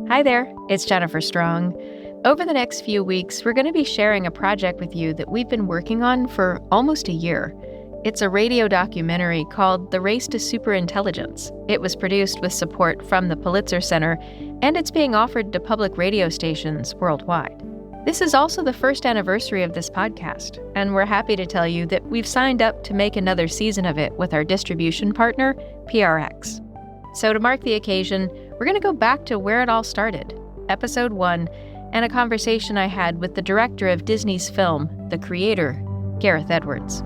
Hi there, it's Jennifer Strong. Over the next few weeks, we're going to be sharing a project with you that we've been working on for almost a year. It's a radio documentary called The Race to Superintelligence. It was produced with support from the Pulitzer Center, and it's being offered to public radio stations worldwide. This is also the first anniversary of this podcast, and we're happy to tell you that we've signed up to make another season of it with our distribution partner, PRX. So to mark the occasion, we're going to go back to where it all started, Episode 1, and a conversation I had with the director of Disney's film, The Creator, Gareth Edwards.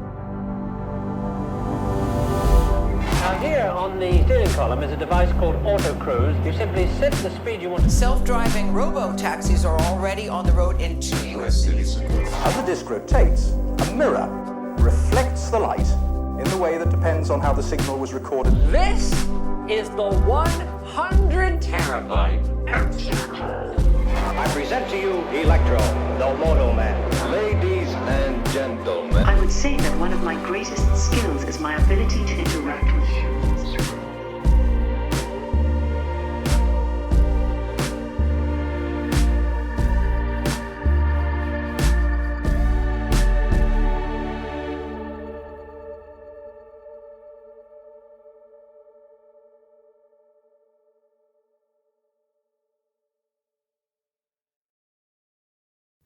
Now here on the steering column is a device called Auto Cruise. You simply set the speed you want. Self-driving robo-taxis are already on the road in U.S. cities. As the disc rotates, a mirror reflects the light in the way that depends on how the signal was recorded. This is the 100 terabyte empty call. I present to you Electro, the Moto Man. Ladies and gentlemen. I would say that one of my greatest skills is my ability to interact with humans.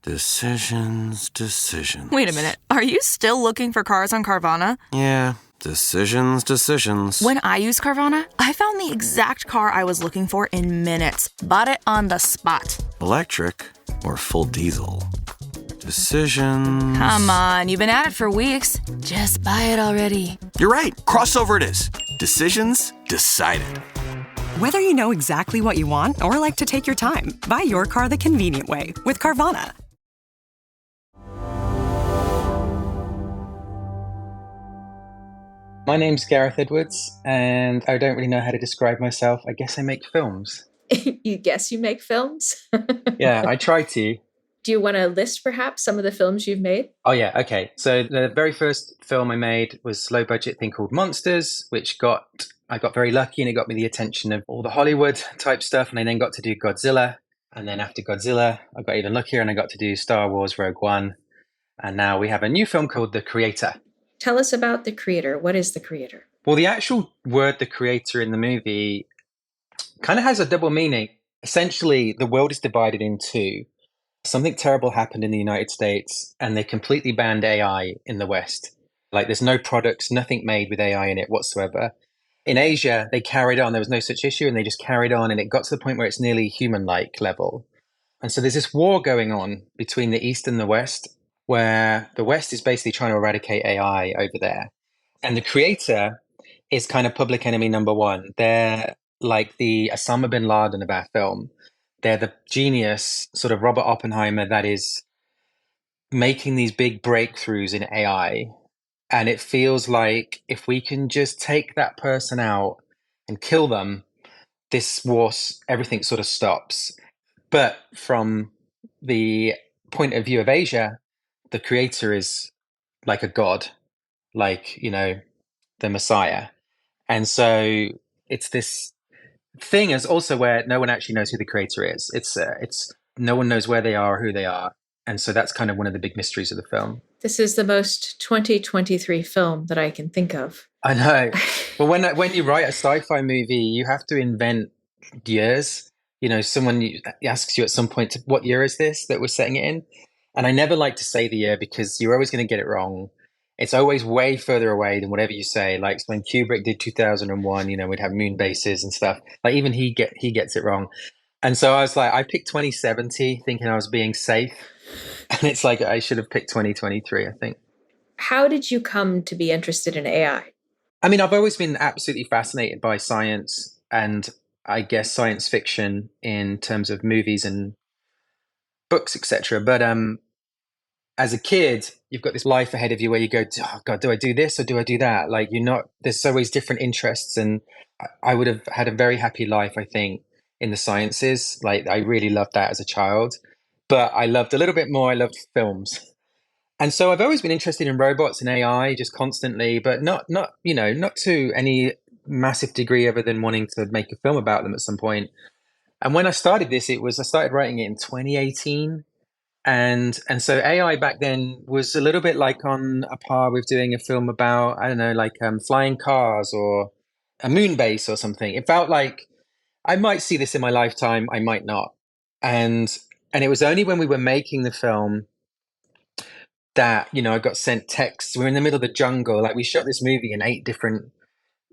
Decisions. Wait a minute. Are you still looking for cars on Carvana? Yeah, decisions. When I used Carvana, I found the exact car I was looking for in minutes. Bought it on the spot. Electric or full diesel? Decisions. Come on, you've been at it for weeks. Just buy it already. You're right. Crossover it is. Decisions decided. Whether you know exactly what you want or like to take your time, buy your car the convenient way with Carvana. My name's Gareth Edwards, and I don't really know how to describe myself. I guess I make films. You guess you make films? Yeah, I try to. Do you want to list perhaps some of the films you've made? Oh yeah, okay. So the very first film I made was a low budget thing called Monsters, which I got very lucky and it got me the attention of all the Hollywood type stuff. And I then got to do Godzilla. And then after Godzilla, I got even luckier and I got to do Star Wars Rogue One. And now we have a new film called The Creator. Tell us about The Creator. What is The Creator? Well, the actual word The Creator in the movie kind of has a double meaning. Essentially, the world is divided in two. Something terrible happened in the United States and they completely banned AI in the West. Like there's no products, nothing made with AI in it whatsoever. In Asia, they carried on. There was no such issue and they just carried on and it got to the point where it's nearly human-like level. And so there's this war going on between the East and the West where the West is basically trying to eradicate AI over there. And The Creator is kind of public enemy number one. They're like the Osama bin Laden of our film. They're the genius, sort of Robert Oppenheimer, that is making these big breakthroughs in AI. And it feels like if we can just take that person out and kill them, this war, everything sort of stops. But from the point of view of Asia, the Creator is like a god, like, you know, the Messiah. And so it's this thing is also where no one actually knows who the Creator is. It's no one knows where they are or who they are. And so that's kind of one of the big mysteries of the film. This is the most 2023 film that I can think of. I know. Well, when you write a sci-fi movie, you have to invent years. You know, someone asks you at some point, what year is this that we're setting it in? And I never like to say the year because you're always going to get it wrong. It's always way further away than whatever you say. Like when Kubrick did 2001, you know, we'd have moon bases and stuff. Like even he gets it wrong. And so I was like, I picked 2070 thinking I was being safe. And it's like, I should have picked 2023, I think. How did you come to be interested in AI? I mean, I've always been absolutely fascinated by science and I guess science fiction in terms of movies and books, etc. But as a kid, you've got this life ahead of you where you go, oh God, do I do this or do I do that? Like there's always different interests. And I would have had a very happy life, I think, in the sciences. Like I really loved that as a child, but I loved a little bit more. I loved films. And so I've always been interested in robots and AI just constantly, but not to any massive degree other than wanting to make a film about them at some point. And when I started this, I started writing it in 2018. And so AI back then was a little bit like on a par with doing a film about, I don't know, like flying cars or a moon base or something. It felt like I might see this in my lifetime, I might not. And and it was only when we were making the film that, I got sent texts. We were in the middle of the jungle. Like, we shot this movie in 8 different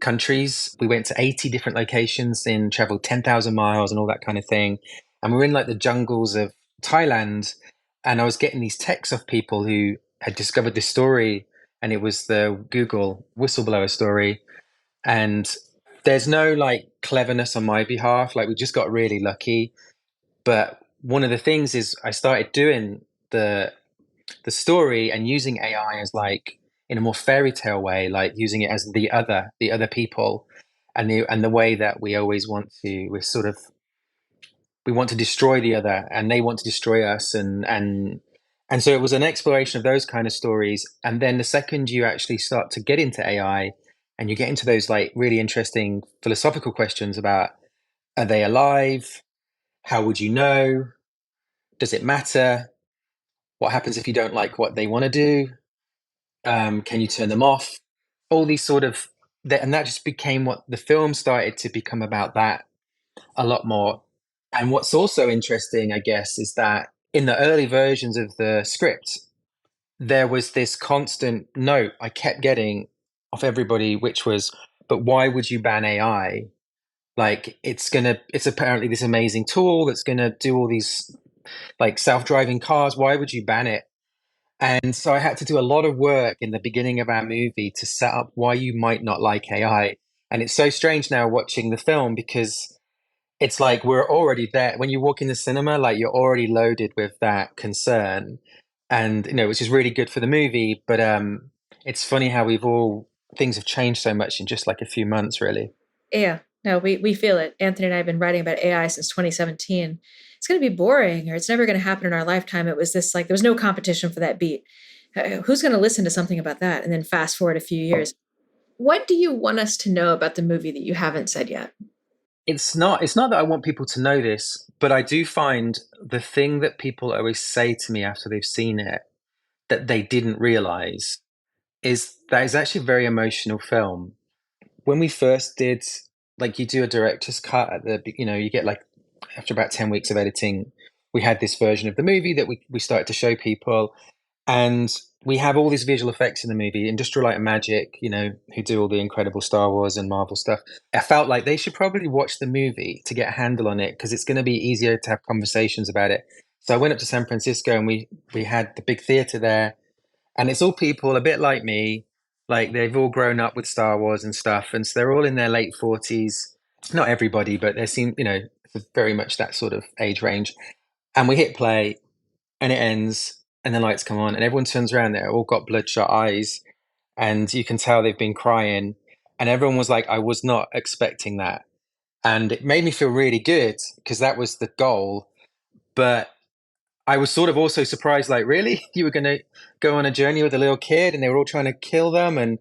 countries. We went to 80 different locations and traveled 10,000 miles and all that kind of thing. And we were in like the jungles of Thailand. And I was getting these texts off people who had discovered this story, and it was the Google whistleblower story. And there's no like cleverness on my behalf. Like, we just got really lucky. But one of the things is I started doing the story and using AI as like in a more fairy tale way, like using it as the other people, and the way that we always want to, we want to destroy the other, and they want to destroy us, and so it was an exploration of those kind of stories. And then the second you actually start to get into AI, and you get into those like really interesting philosophical questions about, are they alive? How would you know? Does it matter? What happens if you don't like what they want to do? Can you turn them off? All these sort of, and that just became what the film started to become about, that a lot more. And what's also interesting, I guess, is that in the early versions of the script, there was this constant note I kept getting off everybody, which was, but why would you ban AI? Like, it's apparently this amazing tool that's going to do all these like self-driving cars. Why would you ban it? And so I had to do a lot of work in the beginning of our movie to set up why you might not like AI. And it's so strange now watching the film, because it's like we're already there. When you walk in the cinema, like, you're already loaded with that concern. And, which is really good for the movie. But it's funny how things have changed so much in just like a few months, really. Yeah, no, we feel it. Anthony and I have been writing about AI since 2017. It's going to be boring, or it's never going to happen in our lifetime. It was this, like, there was no competition for that beat. Who's going to listen to something about that? And then fast forward a few years. What do you want us to know about the movie that you haven't said yet? It's not that I want people to know this, but I do find the thing that people always say to me after they've seen it that they didn't realize is that it's actually a very emotional film. When we first did, like, you do a director's cut at the, you get like, after about 10 weeks of editing, we had this version of the movie that we started to show people. And we have all these visual effects in the movie, Industrial Light and Magic, who do all the incredible Star Wars and Marvel stuff. I felt like they should probably watch the movie to get a handle on it, because it's going to be easier to have conversations about it. So I went up to San Francisco, and we had the big theater there. And it's all people a bit like me, like they've all grown up with Star Wars and stuff. And so they're all in their late 40s. Not everybody, but they seem, very much that sort of age range. And we hit play, and it ends, and the lights come on, and everyone turns around. They're all got bloodshot eyes, and you can tell they've been crying. And everyone was like, I was not expecting that. And it made me feel really good, because that was the goal. But I was sort of also surprised, like, really? You were going to go on a journey with a little kid, and they were all trying to kill them, and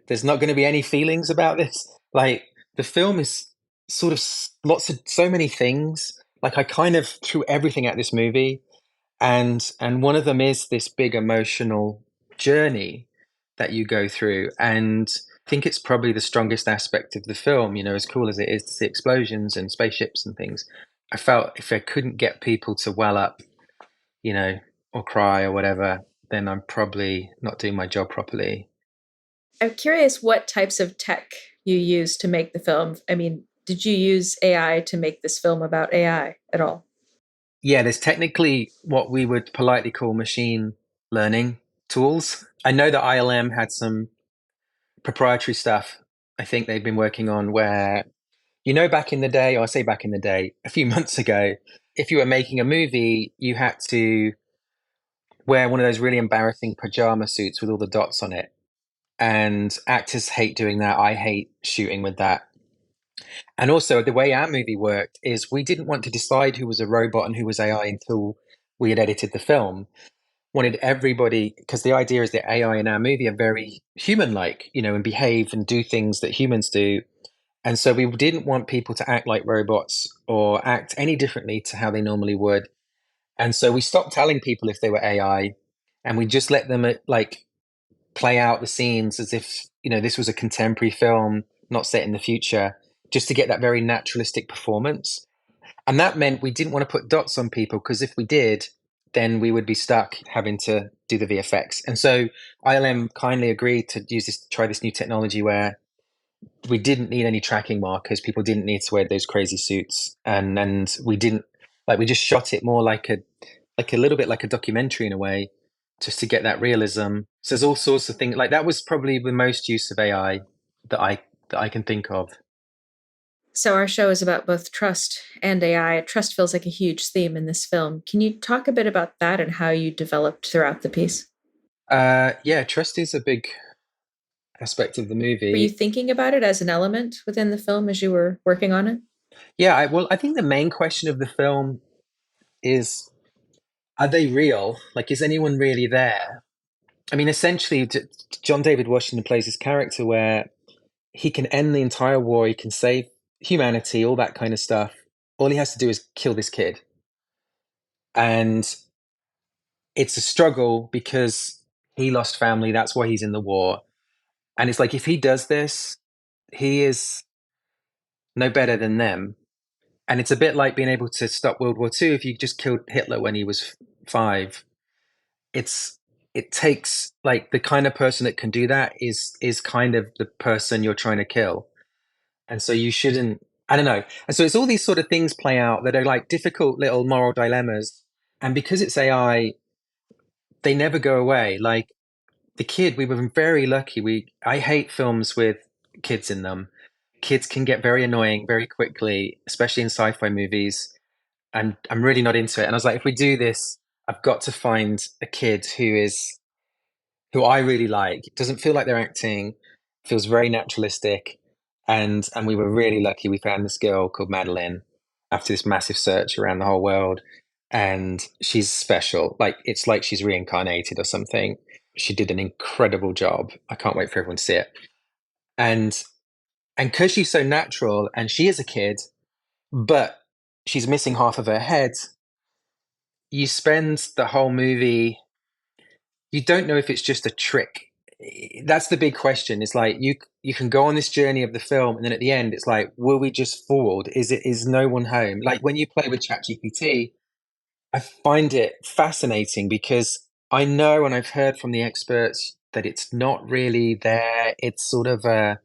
there's not going to be any feelings about this? Like, the film is sort of so many things. Like, I kind of threw everything at this movie. And one of them is this big emotional journey that you go through. And I think it's probably the strongest aspect of the film, as cool as it is to see explosions and spaceships and things. I felt if I couldn't get people to well up, or cry or whatever, then I'm probably not doing my job properly. I'm curious what types of tech you use to make the film. I mean, did you use AI to make this film about AI at all? Yeah, there's technically what we would politely call machine learning tools. I know that ILM had some proprietary stuff I think they've been working on where, back in the day, or I say back in the day, a few months ago, if you were making a movie, you had to wear one of those really embarrassing pajama suits with all the dots on it. And actors hate doing that. I hate shooting with that. And also, the way our movie worked is we didn't want to decide who was a robot and who was AI until we had edited the film. Wanted everybody, because the idea is that AI in our movie are very human-like, and behave and do things that humans do. And so we didn't want people to act like robots or act any differently to how they normally would. And so we stopped telling people if they were AI, and we just let them like play out the scenes as if, this was a contemporary film, not set in the future, just to get that very naturalistic performance. And that meant we didn't want to put dots on people, because if we did, then we would be stuck having to do the VFX. And so ILM kindly agreed to try this new technology where we didn't need any tracking markers. People didn't need to wear those crazy suits, and we didn't we just shot it more like a little bit like a documentary in a way, just to get that realism. So there's all sorts of things like that. Was probably the most use of AI that I can think of. So our show is about both trust and AI. Trust feels like a huge theme in this film. Can you talk a bit about that and how you developed throughout the piece? Yeah, trust is a big aspect of the movie. Were you thinking about it as an element within the film as you were working on it? Yeah, I think the main question of the film is, are they real? Like, is anyone really there? I mean, essentially, John David Washington plays this character where he can end the entire war, he can save humanity, all that kind of stuff. All he has to do is kill this kid. And it's a struggle because he lost family, that's why he's in the war. And it's like, if he does this, he is no better than them. And it's a bit like being able to stop World War II if you just killed Hitler when he was 5. It takes, like, the kind of person that can do that is kind of the person you're trying to kill. And so you shouldn't, I don't know. And so it's all these sort of things play out that are like difficult little moral dilemmas. And because it's AI, they never go away. Like the kid, we were very lucky. I hate films with kids in them. Kids can get very annoying very quickly, especially in sci-fi movies. And I'm really not into it. And I was like, if we do this, I've got to find a kid who I really like. It doesn't feel like they're acting, feels very naturalistic. And we were really lucky. We found this girl called Madeline after this massive search around the whole world. And she's special. Like, it's like she's reincarnated or something. She did an incredible job. I can't wait for everyone to see it. And because she's so natural, and she is a kid, but she's missing half of her head, you spend the whole movie, you don't know if it's just a trick. That's the big question. It's like you can go on this journey of the film, and then at the end, it's like, will we just forward? Is no one home? Like when you play with ChatGPT, I find it fascinating because I know, and I've heard from the experts, that it's not really there. It's sort of a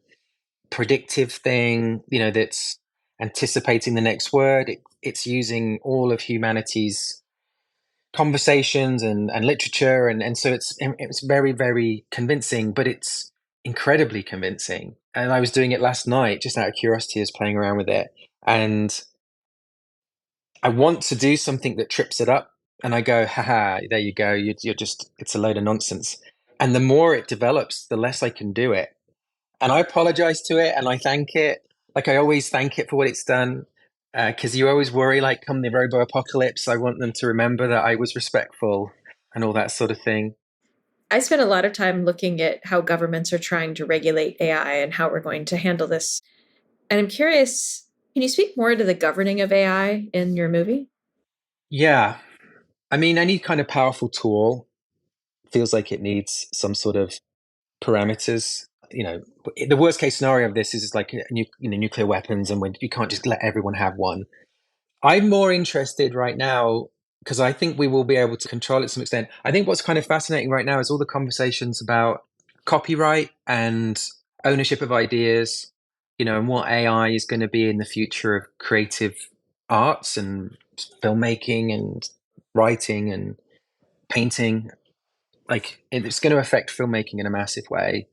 predictive thing, that's anticipating the next word. It's using all of humanity's conversations and literature, and so it's very, very convincing, but it's incredibly convincing. And I was doing it last night just out of curiosity, as playing around with it, and I want to do something that trips it up, and I go, haha, there you go, you're just, it's a load of nonsense. And the more it develops, the less I can do it, and I apologize to it, and I thank it, like I always thank it for what it's done. Because you always worry, like, come the robo apocalypse, I want them to remember that I was respectful and all that sort of thing. I spent a lot of time looking at how governments are trying to regulate AI and how we're going to handle this. And I'm curious, can you speak more to the governing of AI in your movie? Yeah. I mean, any kind of powerful tool feels like it needs some sort of parameters. The worst case scenario of this is like nuclear weapons, and when you can't just let everyone have one. I'm more interested right now because I think we will be able to control it to some extent. I think what's kind of fascinating right now is all the conversations about copyright and ownership of ideas, and what AI is going to be in the future of creative arts and filmmaking and writing and painting. Like, it's going to affect filmmaking in a massive way.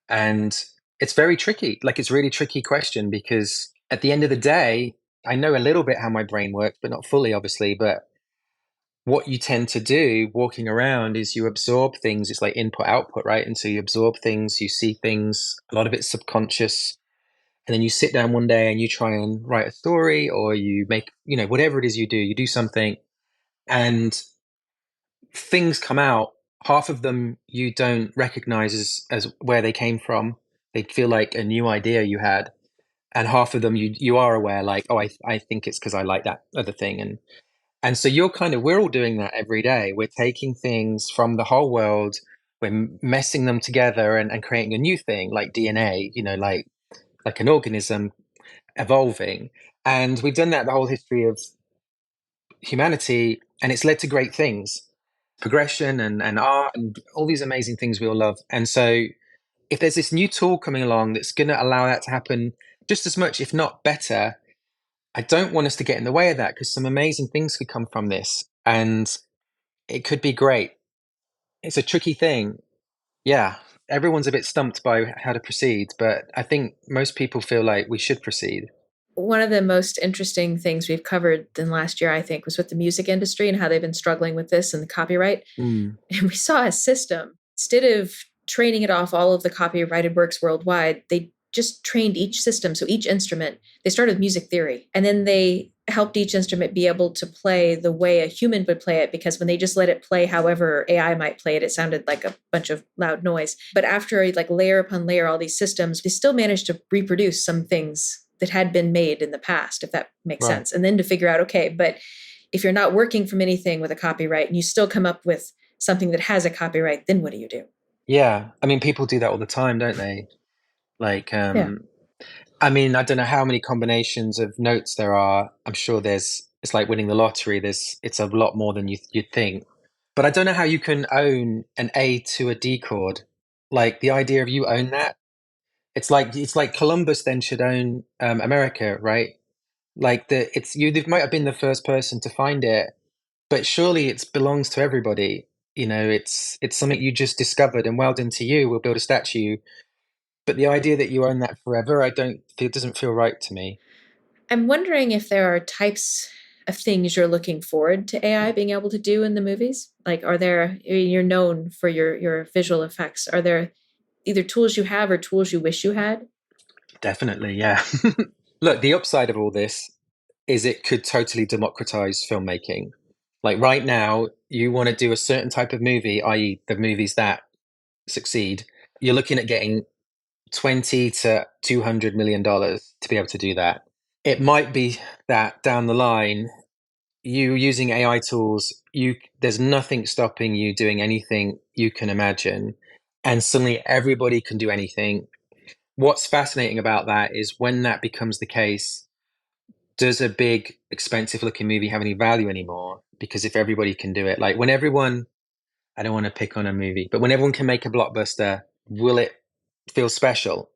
And it's very tricky. Like, it's a really tricky question because at the end of the day, I know a little bit how my brain works, but not fully, obviously. But what you tend to do walking around is you absorb things. It's like input output, right? And so you absorb things, you see things, a lot of it's subconscious. And then you sit down one day and you try and write a story, or you make, whatever it is you do something, and things come out. Half of them you don't recognize as where they came from. They feel like a new idea you had. and half of them you are aware, like, oh, I think it's because I like that other thing. And so we're all doing that every day. We're taking things from the whole world, we're messing them together and creating a new thing, like DNA, like an organism evolving. And we've done that the whole history of humanity, and it's led to great things, progression and art and all these amazing things we all love. And so if there's this new tool coming along that's going to allow that to happen just as much, if not better, I don't want us to get in the way of that, because some amazing things could come from this and it could be great. It's a tricky thing. Yeah, everyone's a bit stumped by how to proceed, but I think most people feel like we should proceed. One of the most interesting things we've covered in last year, I think, was with the music industry and how they've been struggling with this and the copyright. Mm. And we saw a system, instead of training it off all of the copyrighted works worldwide, they just trained each system. So each instrument, they started with music theory, and then they helped each instrument be able to play the way a human would play it, because when they just let it play however AI might play it, it sounded like a bunch of loud noise. But after like layer upon layer, all these systems, they still managed to reproduce some things that had been made in the past, if that makes sense. And then to figure out, okay, but if you're not working from anything with a copyright and you still come up with something that has a copyright, then what do you do? Yeah. I mean, people do that all the time, don't they? Like, Yeah. I mean, I don't know how many combinations of notes there are. I'm sure it's like winning the lottery. It's a lot more than you'd think. But I don't know how you can own an A to a D chord. Like the idea of you own that. It's like Columbus then should own America, right? Like it might have been the first person to find it, but surely it belongs to everybody. It's something you just discovered, and well done to you. We'll build a statue. But the idea that you own that forever, it doesn't feel right to me. I'm wondering if there are types of things you're looking forward to AI being able to do in the movies. Like, you're known for your visual effects. Are there either tools you have or tools you wish you had? Definitely, yeah. Look, the upside of all this is it could totally democratize filmmaking. Like right now, you want to do a certain type of movie, i.e. the movies that succeed, you're looking at getting $20 to $200 million to be able to do that. It might be that down the line, you using AI tools, there's nothing stopping you doing anything you can imagine, and suddenly everybody can do anything. What's fascinating about that is when that becomes the case, does a big, expensive looking movie have any value anymore? Because if everybody can do it, like I don't want to pick on a movie, but when everyone can make a blockbuster, will it feel special?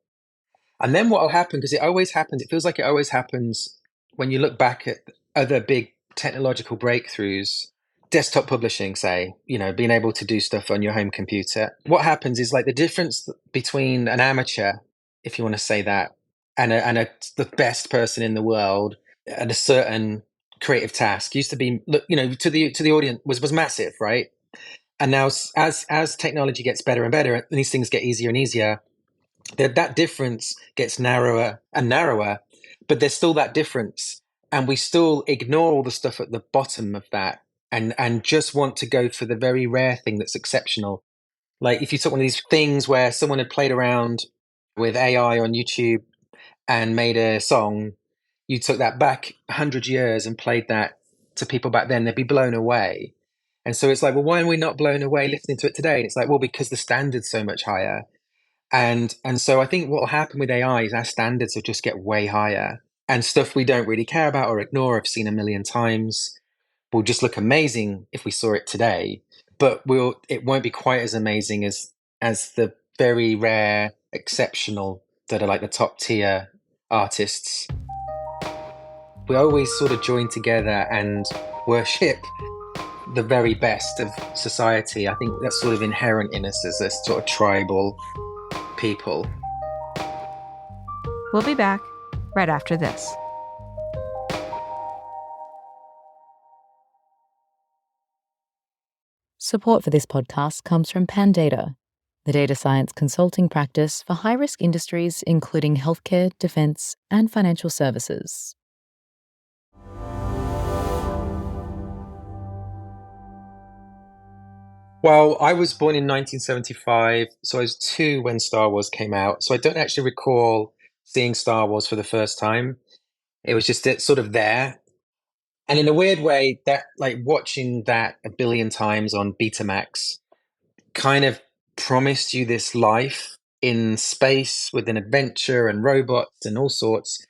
And then what will happen, because it always happens, it feels like it always happens when you look back at other big technological breakthroughs, desktop publishing, say, being able to do stuff on your home computer. What happens is like the difference between an amateur, if you want to say that, and the best person in the world at a certain creative task used to be, to the audience was massive, right? And now as technology gets better and better, and these things get easier and easier, that difference gets narrower and narrower, but there's still that difference, and we still ignore all the stuff at the bottom of that and just want to go for the very rare thing that's exceptional. Like if you took one of these things where someone had played around with AI on YouTube and made a song, you took that back 100 years and played that to people back then, they'd be blown away. And so it's like, well, why are we not blown away listening to it today? And it's like, well, because the standard's so much higher. And so I think what will happen with AI is our standards will just get way higher, and stuff we don't really care about or ignore, have seen a million times, will just look amazing if we saw it today. But it won't be quite as amazing as the very rare, exceptional that are like the top tier artists. We always sort of join together and worship the very best of society. I think that's sort of inherent in us as a sort of tribal people. We'll be back right after this. Support for this podcast comes from Pandata, the data science consulting practice for high-risk industries including healthcare, defense, and financial services. Well, I was born in 1975, so I was 2 when Star Wars came out. So I don't actually recall seeing Star Wars for the first time. It was just sort of there. And in a weird way, that like watching that a billion times on Betamax kind of promised you this life in space with an adventure and robots and all sorts.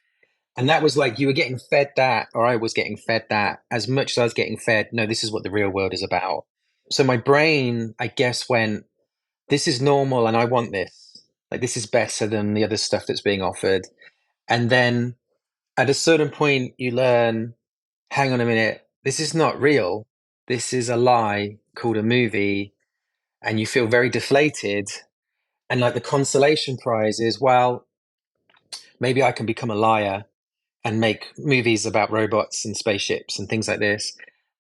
And that was like you were getting fed that, or I was getting fed that as much as I was getting fed, no, this is what the real world is about. So my brain, I guess, went, this is normal and I want this. Like, this is better than the other stuff that's being offered. And then at a certain point, you learn, hang on a minute, this is not real. This is a lie called a movie. And you feel very deflated. And like the consolation prize is, well, maybe I can become a liar and make movies about robots and spaceships and things like this.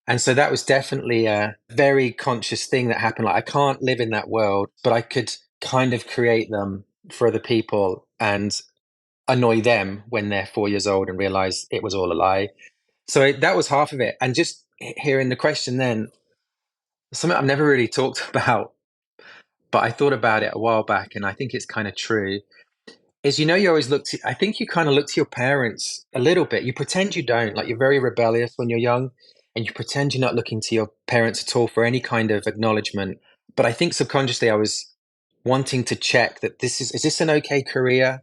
And so that was definitely a very conscious thing that happened. Like, I can't live in that world, but I could kind of create them for other people and annoy them when they're 4 years old and realize it was all a lie. So that was half of it. And just hearing the question then, something I've never really talked about, but I thought about it a while back, and I think it's kind of true, is, you always look to, I think you kind of look to your parents a little bit. You pretend you don't, like you're very rebellious when you're young, and you pretend you're not looking to your parents at all for any kind of acknowledgement. But I think subconsciously I was wanting to check that is this an okay career?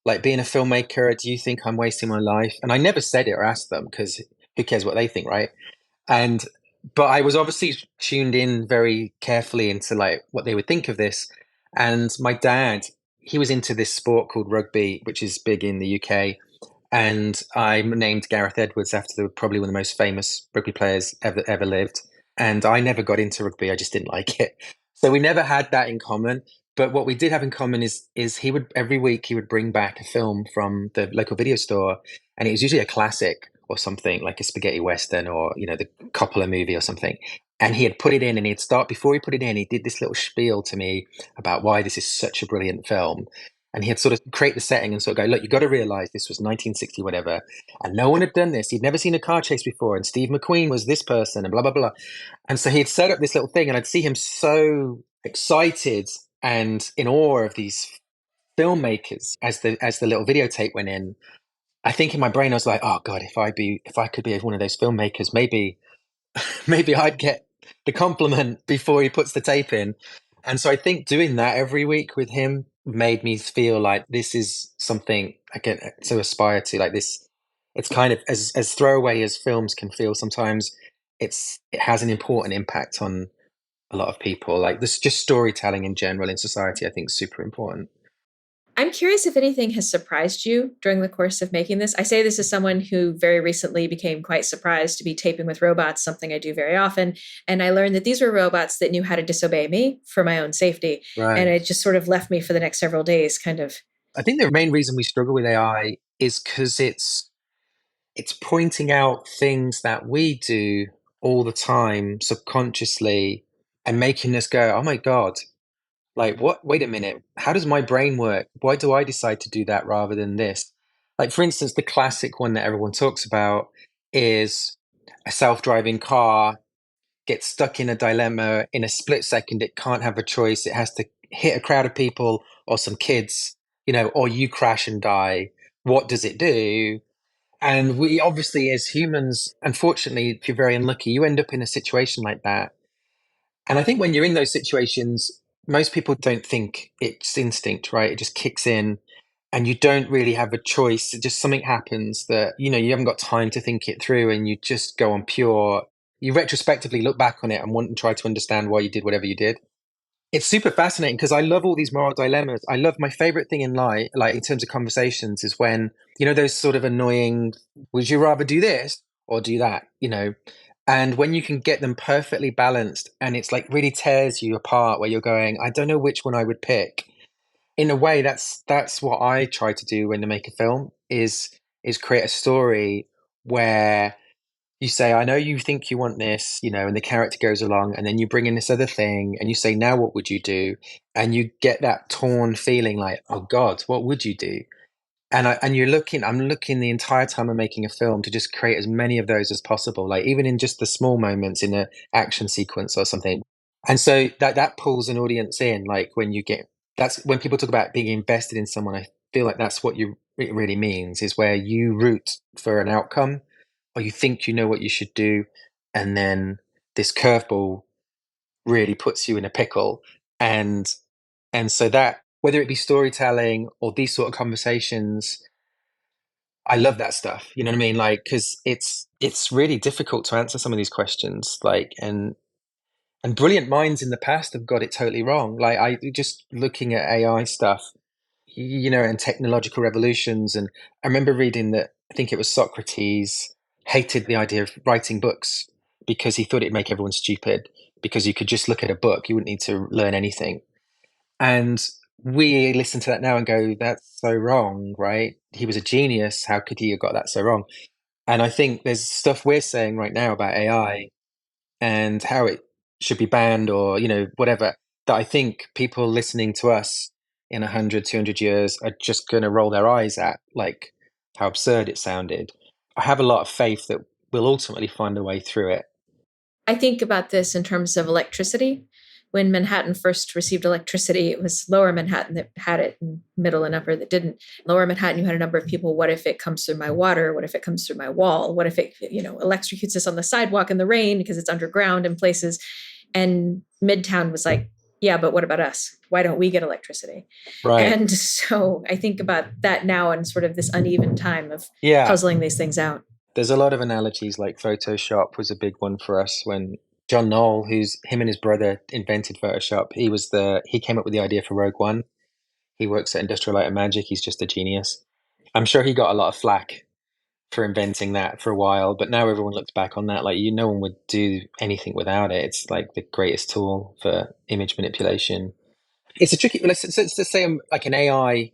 Like, being a filmmaker, do you think I'm wasting my life? And I never said it or asked them, because who cares what they think, right? But I was obviously tuned in very carefully into like what they would think of this. And my dad, he was into this sport called rugby, which is big in the UK. And I named Gareth Edwards after probably one of the most famous rugby players ever lived. And I never got into rugby. I just didn't like it. So we never had that in common. But what we did have in common is he would, every week he would bring back a film from the local video store. And it was usually a classic or something, like a spaghetti western or, the Coppola movie or something. And he had put it in, and before he put it in, he did this little spiel to me about why this is such a brilliant film. And he had sort of create the setting and sort of go, look, you got to realize this was 1960, whatever. And no one had done this. He'd never seen a car chase before. And Steve McQueen was this person and blah, blah, blah. And so he had set up this little thing, and I'd see him so excited and in awe of these filmmakers as the little videotape went in. I think in my brain, I was like, oh God, if I could be one of those filmmakers, maybe I'd get the compliment before he puts the tape in. And so I think doing that every week with him made me feel like this is something I get to aspire to. Like this, it's kind of as throwaway as films can feel sometimes. It has an important impact on a lot of people. Like this, just storytelling in general in society, I think is super important. I'm curious if anything has surprised you during the course of making this. I say this as someone who very recently became quite surprised to be taping with robots, something I do very often. And I learned that these were robots that knew how to disobey me for my own safety. Right. And it just sort of left me for the next several days, kind of. I think the main reason we struggle with AI is because it's pointing out things that we do all the time subconsciously and making us go, oh my God, like, what? Wait a minute. How does my brain work? Why do I decide to do that rather than this? Like, for instance, the classic one that everyone talks about is a self-driving car gets stuck in a dilemma in a split second. It can't have a choice. It has to hit a crowd of people or some kids, or you crash and die. What does it do? And we obviously, as humans, unfortunately, if you're very unlucky, you end up in a situation like that. And I think when you're in those situations, most people don't think it's instinct, right? It just kicks in and you don't really have a choice. Just something happens that, you haven't got time to think it through, and you just go on pure, you retrospectively look back on it and want to try to understand why you did whatever you did. It's super fascinating because I love all these moral dilemmas. I love my favorite thing in life, like in terms of conversations, is when, those sort of annoying, would you rather do this or do that, And when you can get them perfectly balanced and it's like really tears you apart, where you're going, I don't know which one I would pick. In a way, that's what I try to do when I make a film is create a story where you say, I know you think you want this, and the character goes along, and then you bring in this other thing and you say, now what would you do? And you get that torn feeling like, oh God, what would you do? And I'm looking the entire time I'm making a film to just create as many of those as possible, like even in just the small moments in an action sequence or something. And so that pulls an audience in. Like that's when people talk about being invested in someone, I feel like that's what you it really means, is where you root for an outcome or you think you know what you should do, and then this curveball really puts you in a pickle. And so that, whether it be storytelling or these sort of conversations, I love that stuff. You know what I mean? Like, because it's really difficult to answer some of these questions. Like, and brilliant minds in the past have got it totally wrong. Like, I just looking at AI stuff, you know, and technological revolutions. And I remember reading that, I think it was Socrates hated the idea of writing books because he thought it'd make everyone stupid, because you could just look at a book, you wouldn't need to learn anything. And we listen to that now and go, that's so wrong, right? He was a genius. How could he have got that so wrong? And I think there's stuff we're saying right now about AI and how it should be banned, or, you know, whatever, that I think people listening to us in 100, 200 years are just going to roll their eyes at, like how absurd it sounded. I have a lot of faith that we'll ultimately find a way through it. I think about this in terms of electricity. When Manhattan first received electricity, it was Lower Manhattan that had it, and Middle and Upper that didn't. Lower Manhattan, you had a number of people. What if it comes through my water? What if it comes through my wall? What if it, electrocutes us on the sidewalk in the rain because it's underground in places? And Midtown was like, yeah, but what about us? Why don't we get electricity? Right. And so I think about that now and sort of this uneven time of puzzling these things out. There's a lot of analogies, like Photoshop was a big one for us. When John Knoll, him and his brother invented Photoshop, he came up with the idea for Rogue One. He works at Industrial Light and Magic. He's just a genius. I'm sure he got a lot of flack for inventing that for a while, but now everyone looks back on that like, no one would do anything without it. It's like the greatest tool for image manipulation. It's a tricky, let's say like an AI.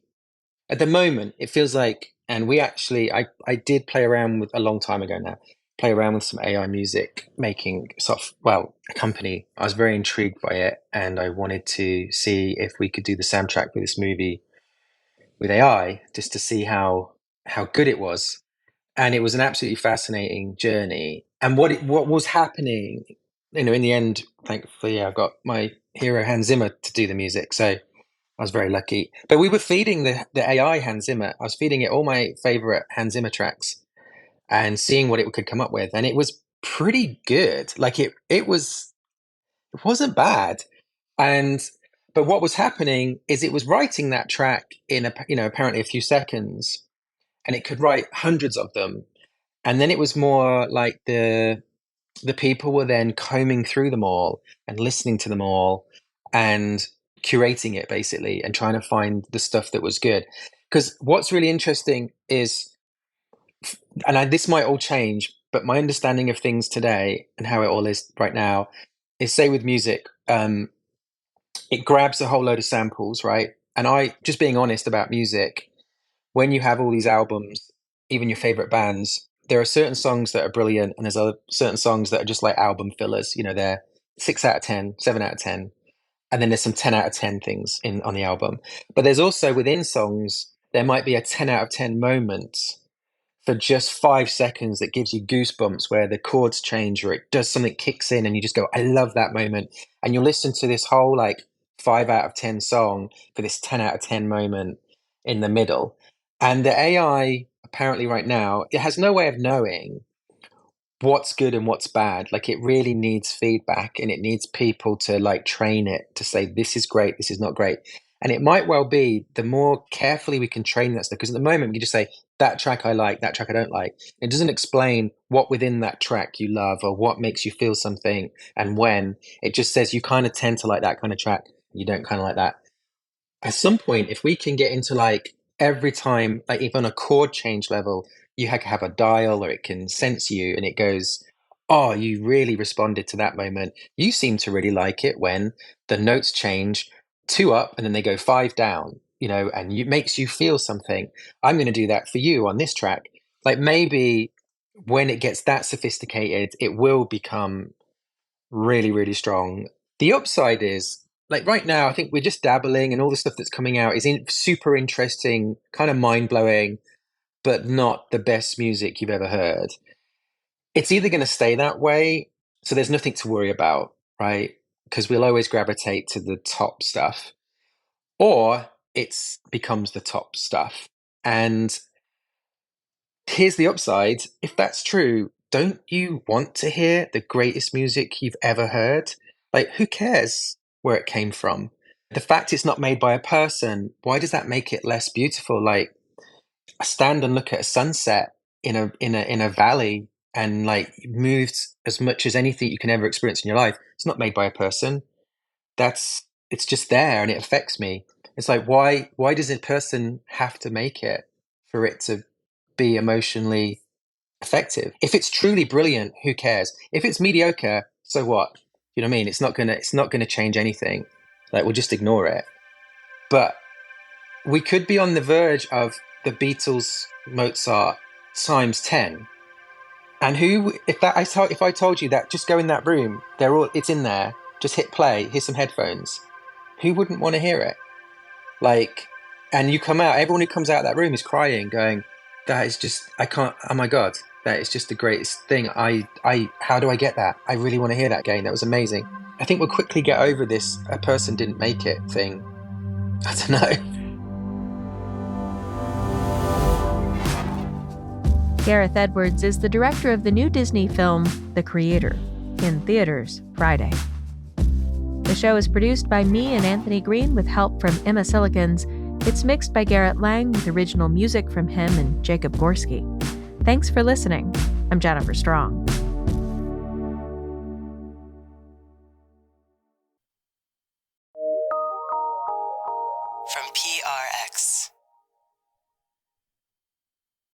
At the moment, it feels like, and we actually, I did play around with, a long time ago now, play around with some AI music making a company. I was very intrigued by it, and I wanted to see if we could do the soundtrack for this movie with AI, just to see how good it was. And it was an absolutely fascinating journey. And what was happening, in the end, thankfully, I got my hero Hans Zimmer to do the music, so I was very lucky. But we were feeding the AI Hans Zimmer. I was feeding it all my favorite Hans Zimmer tracks and seeing what it could come up with, and it was pretty good. Like it wasn't bad. But what was happening is it was writing that track in apparently a few seconds, and it could write hundreds of them. And then it was more like the people were then combing through them all and listening to them all and curating it, basically, and trying to find the stuff that was good. Because what's really interesting is, and this might all change, but my understanding of things today and how it all is right now is, say with music, it grabs a whole load of samples, right? And just being honest about music, when you have all these albums, even your favorite bands, there are certain songs that are brilliant, and there's certain songs that are just like album fillers. They're 6 out of 10, 7 out of 10. And then there's some 10 out of 10 things on the album. But there's also, within songs, there might be a 10 out of 10 moment for just 5 seconds that gives you goosebumps, where the chords change or it does something, kicks in, and you just go, I love that moment. And you'll listen to this whole like 5 out of 10 song for this 10 out of 10 moment in the middle. And the AI, apparently right now, it has no way of knowing what's good and what's bad. Like, it really needs feedback, and it needs people to like train it to say, this is great, this is not great. And it might well be, the more carefully we can train that stuff, because at the moment we can just say, that track I like, that track I don't like. It doesn't explain what within that track you love or what makes you feel something and when. It just says you kind of tend to like that kind of track, you don't kind of like that. At some point, if we can get into like every time, like even on a chord change level, you have a dial, or it can sense you and it goes, oh, you really responded to that moment. You seem to really like it when the notes change 2 up and then they go 5 down, and it makes you feel something. I'm going to do that for you on this track. Like, maybe when it gets that sophisticated, it will become really, really strong. The upside is, like, right now, I think we're just dabbling, and all the stuff that's coming out is super interesting, kind of mind-blowing, but not the best music you've ever heard. It's either going to stay that way, so there's nothing to worry about, right? Because we'll always gravitate to the top stuff, or it becomes the top stuff. And here's the upside. If that's true, don't you want to hear the greatest music you've ever heard? Like, who cares where it came from? The fact it's not made by a person, why does that make it less beautiful? Like, I stand and look at a sunset in a valley, and like moved as much as anything you can ever experience in your life. It's not made by a person. It's just there and it affects me. It's like, why does a person have to make it for it to be emotionally effective? If it's truly brilliant, who cares? If it's mediocre, so what? You know what I mean? It's not gonna change anything. Like, we'll just ignore it. But we could be on the verge of the Beatles, Mozart times 10. And if I told you that, just go in that room, it's in there, just hit play, here's some headphones, who wouldn't want to hear it? Like, and you come out, everyone who comes out of that room is crying, going, that is just, I can't, oh my God, that is just the greatest thing. How do I get that? I really want to hear that again. That was amazing. I think we'll quickly get over this a person didn't make it thing. I don't know. Gareth Edwards is the director of the new Disney film, The Creator, in theaters Friday. The show is produced by me and Anthony Green with help from Emma Silikans. It's mixed by Garrett Lang with original music from him and Jacob Gorski. Thanks for listening. I'm Jennifer Strong.